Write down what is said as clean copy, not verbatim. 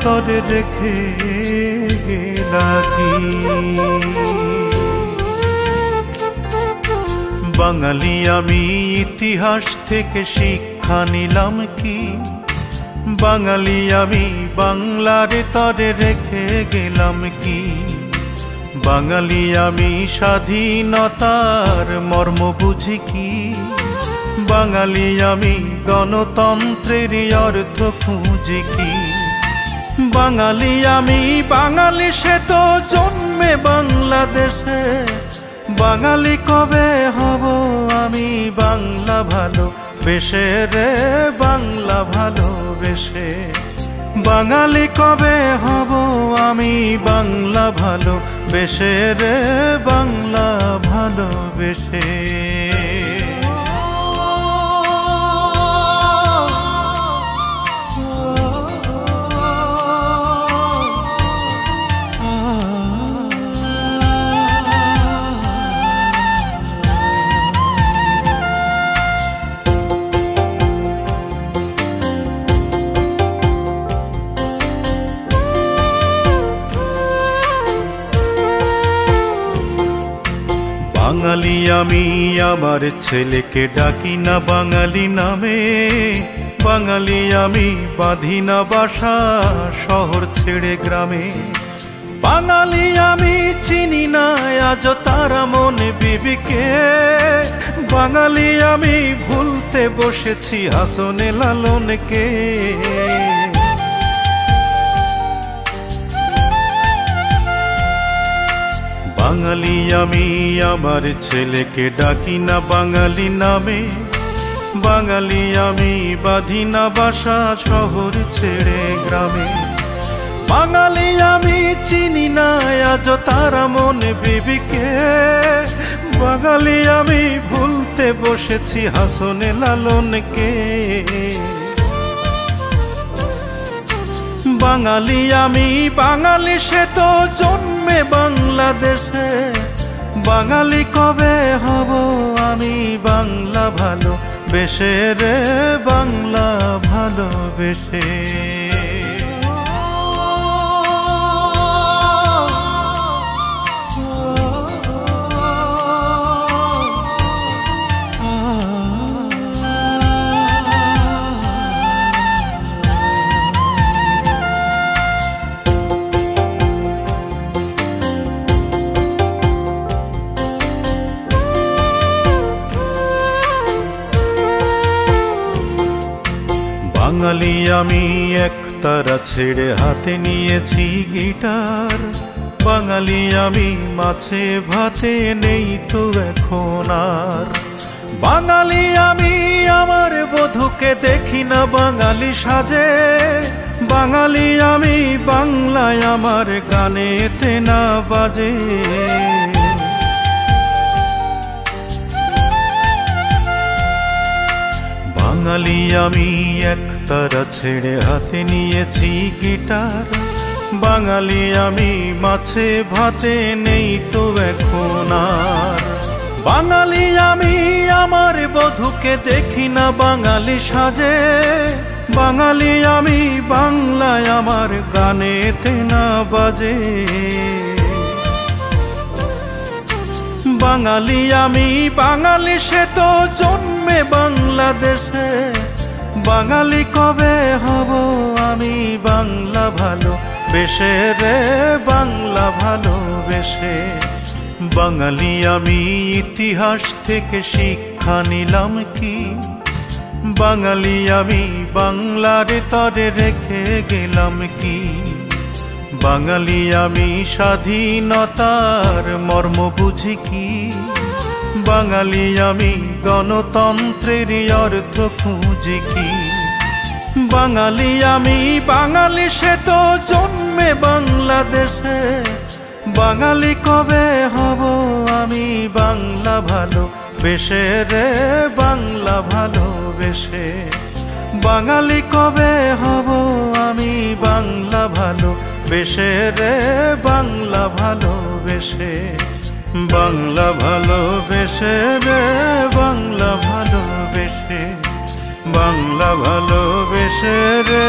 তরে রেখে গেলা কি? বাঙালি আমি ইতিহাস থেকে শিক্ষা নিলাম কি? বাঙালি আমি বাংলার তরে রেখে গেলাম কি? বাঙালি আমি স্বাধীনতার মর্ম বুঝি কি? বাঙালি আমি গণতন্ত্রের অর্থ খুঁজি কি? বাঙালি আমি বাঙালি সে তো জন্মে বাংলাদেশে। বাঙালি কবে হব আমি বাংলা ভালোবেসে রে, বাংলা ভালোবেসে। বাঙালি কবে হব আমি বাংলা ভালোবেসে রে, বাংলা ভালোবেসে। বাঙালি আমি আমার ছেলেকে ডাকি না বাঙালি নামে। বাঙালি আমি বাঁধি না বাসা শহর ছেড়ে গ্রামে। বাঙালি আমি চিনি না আজ তারা মনে বিবিকে। বাঙালি আমি ভুলতে বসেছি হাসনে লালনকে। বাঙালি আমি আমার ছেলেকে ডাকি না বাঙালি নামে। বাঙালি আমি বাঁধি না বাসা শহর ছেড়ে গ্রামে। বাঙালি আমি চিনি না আজ তারা মনে বিবিকে। বাঙালি আমি ভুলতে বসেছি হাসনে লালনকে। বাঙালি আমি বাঙালি সে তো জন্মে বাংলাদেশে। বাঙালি কবে হব আমি বাংলা ভালোবেসে রে, বাংলা ভালোবেসে। বাঙালি আমি একতারা ছেড়ে হাতে নিয়েছি গিটার। বাঙালি আমি মাছে ভাতে নেই তো এখন আর। বাঙালি আমি আমার বধূকে দেখি না বাঙালি সাজে। বাঙালি আমি বাংলায় আমার গানেতে না বাজে। বাঙালি আমি একতারা ছেড়ে হাতে নিয়েছি গিটার। বাঙালি আমি মাছে ভাতে নেই তো এখন আর। বাঙালি আমি আমার বধূকে দেখি না বাঙালি সাজে। বাঙালি আমি বাংলায় আমার গানেতে না বাজে। বাঙালি আমি বাঙালি সে তো জন্মে বাংলাদেশে। বাঙালি কবে হব আমি বাংলা ভালোবেসে রে, বাংলা ভালোবেসে। বাঙালি আমি ইতিহাস থেকে শিক্ষা নিলাম কি? বাঙালি আমি বাংলার তরে রেখে গেলাম কি? বাঙালি আমি স্বাধীনতার মর্ম বুঝি কি? বাঙালি আমি গণতন্ত্রের অর্থ খুঁজি কি? বাঙালি আমি বাঙালি সে তো জন্মে বাংলাদেশে। বাঙালি কবে হব আমি বাংলা ভালোবেসে রে, বাংলা ভালোবেসে। বাঙালি কবে হব আমি বাংলা ভালোবেসে রে, বাংলা ভালোবেসে। বাংলা ভালোবেসে রে, বাংলা ভালোবেসে। বাংলা ভালোবেসে রে,